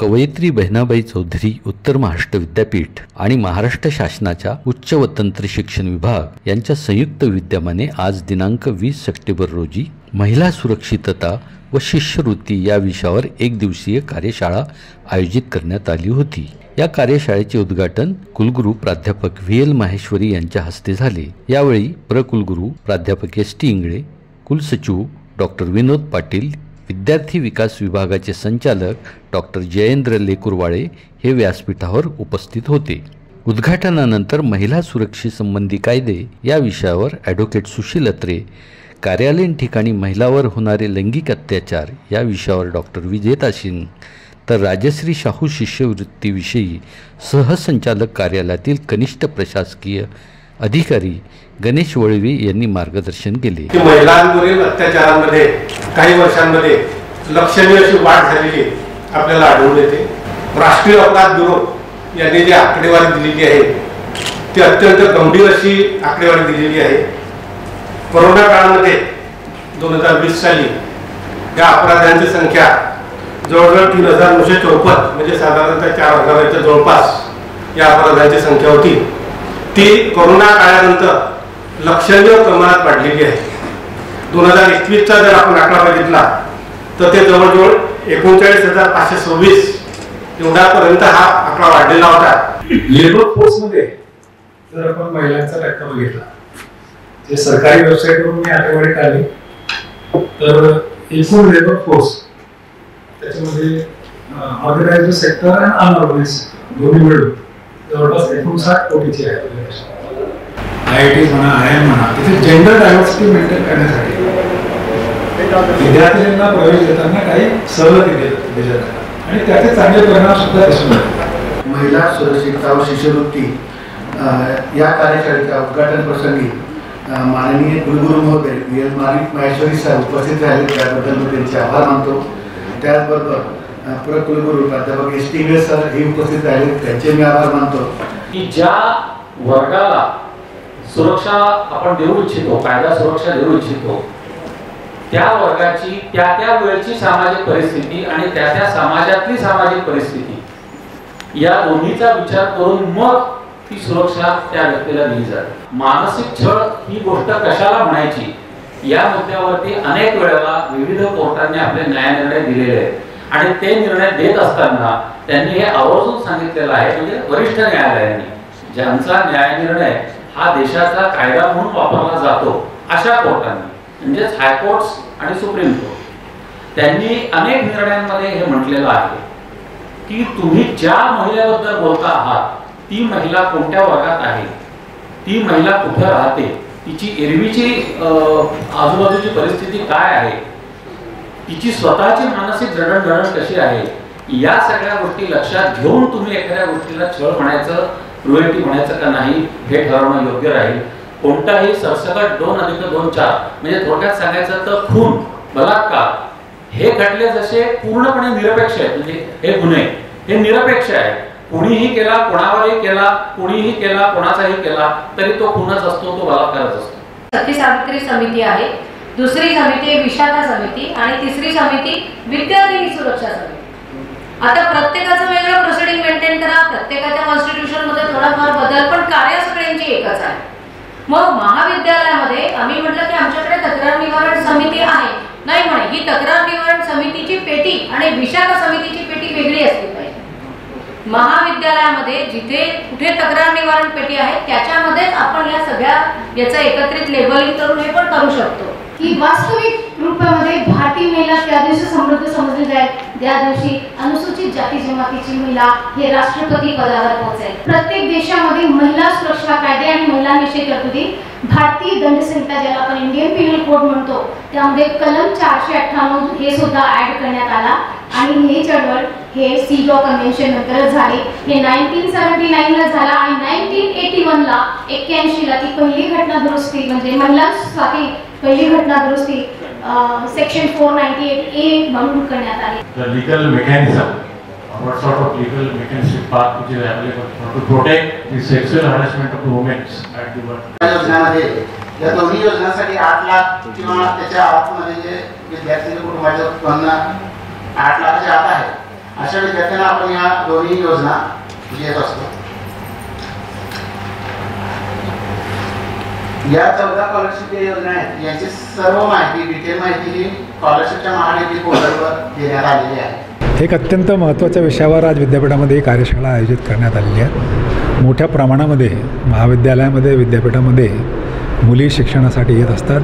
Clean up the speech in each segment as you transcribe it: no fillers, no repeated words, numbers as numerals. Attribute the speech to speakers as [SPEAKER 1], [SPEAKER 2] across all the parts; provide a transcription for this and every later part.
[SPEAKER 1] कवयित्री बहिणाबाई चौधरी उत्तर महाराष्ट्र विद्यापीठ आणि महाराष्ट्र शासनाच्या उच्च व तंत्र शिक्षण विभाग यांच्या संयुक्त विद्यमाने आज दिनांक 20 सप्टेंबर रोजी महिला सुरक्षितता व शिष्यवृत्ती या विषयावर एक दिवसीय कार्यशाळा आयोजित करण्यात आली होती। या कार्यशाळेचे उद्घाटन कुलगुरू प्राध्यापक VL माहेश्वरी यांच्या हस्ते झाले। यावेळी प्रकुलगुरू प्राध्यापक ST इंगळे, कुलसचिव डॉक्टर विनोद पाटील, विद्यार्थी विकास विभागाचे संचालक डॉक्टर जयेंद्र लेकुरवाळे हे व्यासपीठावर उपस्थित होते। उद्घाटनानंतर महिला सुरक्षेसंबंधी कायदे या विषयावर ॲडव्होकेट सुशील अत्रे, कार्यालयीन ठिकाणी महिलांवर होणारे लैंगिक अत्याचार या विषयावर डॉक्टर विजेता सिंग, तर राजश्री शाहू शिष्यवृत्तीविषयी सहसंचालक कार्यालयातील कनिष्ठ प्रशासकीय अधिकारी गणेश वळवे यांनी मार्गदर्शन केले।
[SPEAKER 2] महिलांवरील अत्याचारांमध्ये काही वर्षांमध्ये लक्षणीय अशी वाढ झालेली आपल्याला आढळून येते। राष्ट्रीय अपराध ब्युरो यांनी जी आकडेवारी दिलेली आहे ती अत्यंत गंभीर अशी आकडेवारी दिलेली आहे। कोरोना काळामध्ये 2020 साली या अपराधांची संख्या जवळजवळ 3954 म्हणजे साधारणतः 4000च्या जवळपास या अपराधांची संख्या होती। ती कोरोना काळानंतर लक्षणीय प्रमाणात वाढलेली आहे। 2021चा जर आपण आकडा बघितला तर ते जवळजवळ 39526 एवढ्यापर्यंत हा आकडा वाढलेला होता।
[SPEAKER 3] लेबर फोर्समध्ये जर आपण महिलांचा टक्का बघितला जे सरकारी वेबसाईटवरून मी आकडेवारी काढली तर एकूण लेबर फोर्स त्याच्यामध्ये ऑर्गनाइज्ड सेक्टर आणि अनऑर्गनाइज्ड सेक्टर दोन्ही मिळून जवळपास 59 कोटीची आहे। IIT म्हणा, IIM म्हणा, तिथे जेंडर डायव्हर्सिटी मेंटेन करण्यासाठी विद्यार्थ्यांना प्रवेश देताना काही सवलती दिली जातात आणि त्याचे चांगले परिणाम सुद्धा दिसून येतात।
[SPEAKER 4] महिला सुरक्षितता व शिष्यवृत्ती या कार्यशाळेच्या उद्घाटन प्रसंगी माननीय कुलगुरू महोदय VL माहेश्वरी साहेब उपस्थित राहिले, त्याबद्दल मी त्यांचे आभार मानतो। त्याचबरोबर प्रकुलगुरू प्राध्यापक ST इंगळे सर हे उपस्थित राहिले, त्यांचे मी आभार मानतो।
[SPEAKER 5] की ज्या वर्गाला सुरक्षा आपण देऊ इच्छितो, कायदा सुरक्षा देऊ इच्छितो, त्या वर्गाची त्या वेळची सामाजिक परिस्थिती आणि त्या समाजातली सामाजिक परिस्थिती या दोन्हीचा विचार करून मग ती सुरक्षा त्या व्यक्तीला दिली जाते। मानसिक छळ ही गोष्ट कशाला म्हणायची या मुद्द्यावरती अनेक वेळेला विविध कोर्टांनी आपले न्यायनिर्णय दिलेले आहेत आणि ते निर्णय देत असताना त्यांनी हे आवर्जून सांगितलेलं आहे, म्हणजे वरिष्ठ न्यायालयांनी ज्यांचा न्यायनिर्णय हा देशाचा कायदा म्हणून वापरला जातो अशा कोर्टांनी म्हणजेच हायकोर्ट्स आणि सुप्रीम कोर्ट त्यांनी अनेक निर्णयांमध्ये हे म्हटलेलं आहे की तुम्ही ज्या महिलेबद्दल बोलता आहात ती महिला कोणत्या वर्गात आहे, ती महिला कुठे राहते, तिची एरवीची आजूबाजूची परिस्थिती काय आहे, तिची स्वतःची मानसिक जडणघडण कशी आहे, या सगळ्या गोष्टी लक्षात घेऊन तुम्ही एखाद्या गोष्टीला छळ म्हणायचं, क्रुएल्टी म्हणायचं का नाही हे ठरवणं योग्य राहील। कोणताही सरसकट 2+2=4 म्हणजे थोडक्यात सांगायचं तर खून, बलात्कार हे खटले जसे पूर्णपणे निरपेक्ष आहेत, म्हणजे हे गुन्हे हे निरपेक्ष आहे। कुणीही केला, कोणावरही केला, कुणीही केला, कोणाचाही केला तरी तो खूनच असतो, तो बलात्कारच असतो।
[SPEAKER 6] सती सावित्री समिती आहे, दुसरी समिती आहे विशाखा समिती आणि तिसरी समिती विद्यार्थी सुरक्षा समिती। आता प्रत्येकाचं वेगळं प्रोसिडिंग मेंटेन करा, प्रत्येकाच्या कॉन्स्टिट्यूशन मध्ये थोडाफार बदल, पण कार्य सगळ्यांची एकच आहे। मग महाविद्यालयामध्ये आम्ही म्हटलं की आमच्याकडे तक्रार निवारण समिती आहे, नाही म्हणे ही तक्रार निवारण समितीची पेटी आणि विशाखा समितीची पेटी वेगळी असली पाहिजे। महाविद्यालयामध्ये जिथे कुठे तक्रार निवारण पेटी आहे त्याच्यामध्येच आपण या सगळ्या याचं एकत्रित लेबलिंग करून हे पण करू शकतो
[SPEAKER 7] की वास्तविक रूपामध्ये भारतीय महिला त्या दिवशी समृद्ध समजली जाईल त्या दिवशी अनुसूचित जाती जमातीची महिला हे राष्ट्रपती पदावर पोहोचेल। प्रत्येक देशामध्ये महिला सुरक्षा कायदे आणि महिलांविषयी तरतुदी भारतीय दंडसंहिता ज्याला आपण इंडियन पिनल कोड म्हणतो त्यामध्ये कलम 498 हे सुद्धा ऍड करण्यात आला आणि हे चळवळ हे CEDAW कन्व्हेन्शन नंतर झाले। हे 1979 ला झाला आणि 1981 ला 81 ला ती पहिली घटना दुरुस्ती म्हणजे महिलांसाठी पहिली घटना दुरुस्ती सेक्शन 498A म्हणून करण्यात आली।
[SPEAKER 8] The legal mechanism, what sort of legal mechanistic path which is available to protect the sexual harassment of women at the work?
[SPEAKER 4] योजनामध्ये या दोन्ही योजनांसाठी 8 लाख किंवा त्याच्या आतमध्ये जे विद्यार्थी कुटुंबाच्या उत्पन्न 8 लाखाच्या आत आहे
[SPEAKER 9] अशा विद्यार्थ्यांना आपण या दोन्ही योजना घेत असतो. या 14 स्कॉलरशिप योजना आहेत यांची सर्व माहिती डिटेल माहिती ही स्कॉलरशिपच्या महाडीबी पोर्टलवर देण्यात आलेली आहे.
[SPEAKER 3] एक अत्यंत महत्त्वाच्या विषयावर आज विद्यापीठामध्ये ही कार्यशाळा आयोजित करण्यात आलेली आहे. मोठ्या प्रमाणामध्ये महाविद्यालयामध्ये विद्यापीठामध्ये मुली शिक्षणासाठी येत असतात.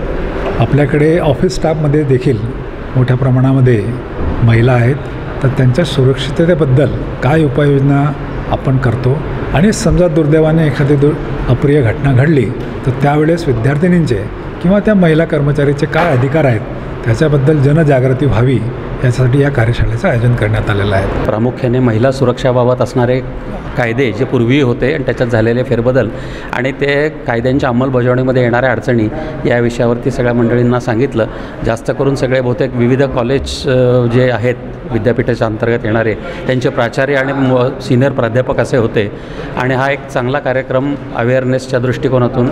[SPEAKER 3] आपल्याकडे ऑफिस स्टाफमध्ये देखील मोठ्या प्रमाणामध्ये महिला आहेत. तर त्यांच्या सुरक्षिततेबद्दल काय उपाययोजना आपण करतो आणि समजा दुर्दैवाने एखादी अप्रिय घटना घडली तर त्यावेळेस विद्यार्थिनींचे किंवा त्या महिला कर्मचारीचे काय अधिकार आहेत त्याच्याबद्दल जनजागृती व्हावी यासाठी या कार्यशाळेचं आयोजन करण्यात आलेलं आहे.
[SPEAKER 5] प्रामुख्याने महिला सुरक्षाबाबत असणारे कायदे जे पूर्वी होते आणि त्याच्यात झालेले फेरबदल आणि ते कायद्यांच्या अंमलबजावणीमध्ये येणाऱ्या अडचणी या विषयावरती सगळ्या मंडळींना सांगितलं. जास्त करून सगळे बहुतेक विविध कॉलेज जे आहेत विद्यापीठाच्या अंतर्गत येणारे त्यांचे प्राचार्य आणि सिनियर प्राध्यापक असे होते आणि हा एक चांगला कार्यक्रम अवेअरनेसच्या दृष्टिकोनातून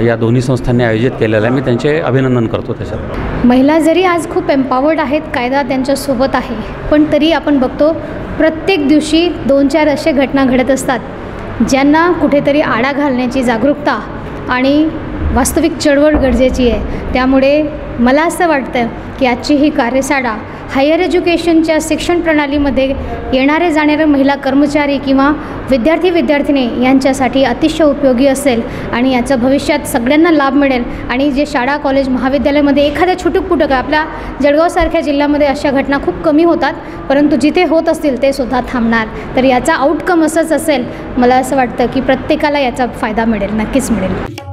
[SPEAKER 5] या दोन्ही संस्थांनी आयोजित केलेला आहे. मी त्यांचे अभिनंदन करतो. त्याच्यात
[SPEAKER 7] महिला जरी आज खूप एम्पावर्ड आहेत, कायदा त्यांच्यासोबत आहे, पण तरी आपण बघतो प्रत्येक दिवशी 2-4 असे घटना घडत असतात ज्यांना कुठेतरी आळा घालण्याची जागरूकता आणि वास्तविक चळवळ गरजेची आहे. त्यामुळे मला असं वाटतं की आजची ही कार्यशाळा हायर एज्युकेशनच्या शिक्षण प्रणालीमध्ये येणारे जाणारे महिला कर्मचारी किंवा विद्यार्थी-विद्यार्थिनी यांच्यासाठी अतिशय उपयोगी असेल आणि याचा भविष्यात सगळ्यांना लाभ मिळेल. आणि जे शाळा कॉलेज महाविद्यालयामध्ये एखाद्या छुटूक-पुटूक आपल्या जळगावसारख्या जिल्ह्यामध्ये अशा घटना खूप कमी होतात, परंतु जिथे होत असतील ते सुद्धा थांबणार. तर याचा आउटकम असंच असेल. मला असं वाटतं की प्रत्येकाला याचा फायदा मिळेल, नक्कीच मिळेल.